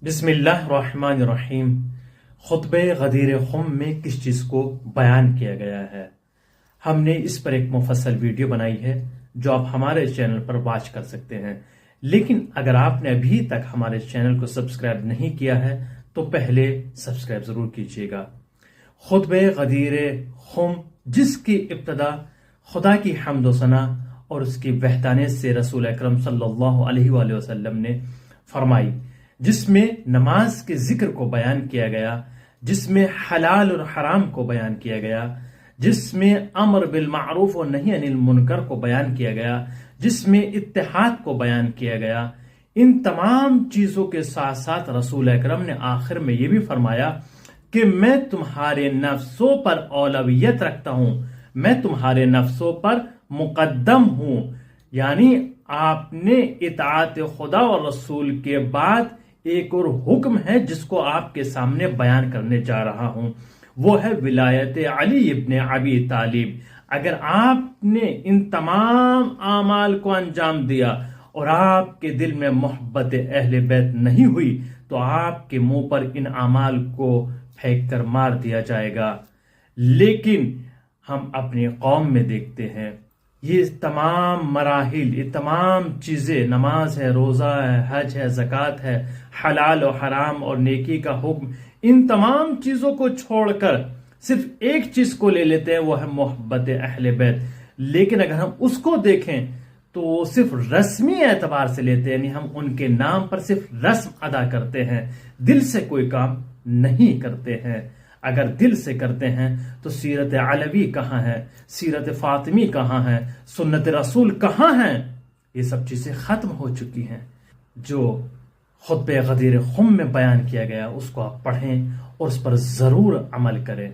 بسم اللہ الرحمن الرحیم۔ خطبہ غدیر خم میں کس چیز کو بیان کیا گیا ہے؟ ہم نے اس پر ایک مفصل ویڈیو بنائی ہے جو آپ ہمارے چینل پر واچ کر سکتے ہیں، لیکن اگر آپ نے ابھی تک ہمارے چینل کو سبسکرائب نہیں کیا ہے تو پہلے سبسکرائب ضرور کیجیے گا۔ خطبہ غدیر خم جس کی ابتدا خدا کی حمد و ثنا اور اس کی وحدانیت سے رسول اکرم صلی اللہ علیہ وآلہ وسلم نے فرمائی، جس میں نماز کے ذکر کو بیان کیا گیا، جس میں حلال اور حرام کو بیان کیا گیا، جس میں امر بالمعروف اور نہی عن المنکر کو بیان کیا گیا، جس میں اتحاد کو بیان کیا گیا، ان تمام چیزوں کے ساتھ ساتھ رسول اکرم نے آخر میں یہ بھی فرمایا کہ میں تمہارے نفسوں پر اولویت رکھتا ہوں، میں تمہارے نفسوں پر مقدم ہوں۔ یعنی آپ نے اطاعت خدا اور رسول کے بعد ایک اور حکم ہے جس کو آپ کے سامنے بیان کرنے جا رہا ہوں، وہ ہے ولایت علی ابن ابی طالب۔ اگر آپ نے ان تمام اعمال کو انجام دیا اور آپ کے دل میں محبت اہل بیت نہیں ہوئی تو آپ کے منہ پر ان اعمال کو پھینک کر مار دیا جائے گا۔ لیکن ہم اپنی قوم میں دیکھتے ہیں یہ تمام مراحل، یہ تمام چیزیں، نماز ہے، روزہ ہے، حج ہے، زکوٰۃ ہے، حلال و حرام اور نیکی کا حکم، ان تمام چیزوں کو چھوڑ کر صرف ایک چیز کو لے لیتے ہیں، وہ ہے محبت اہل بیت۔ لیکن اگر ہم اس کو دیکھیں تو وہ صرف رسمی اعتبار سے لیتے ہیں، یعنی ہم ان کے نام پر صرف رسم ادا کرتے ہیں، دل سے کوئی کام نہیں کرتے ہیں۔ اگر دل سے کرتے ہیں تو سیرت علوی کہاں ہے، سیرت فاطمی کہاں ہے، سنت رسول کہاں ہیں؟ یہ سب چیزیں ختم ہو چکی ہیں۔ جو خطبہ غدیر خم میں بیان کیا گیا اس کو آپ پڑھیں اور اس پر ضرور عمل کریں۔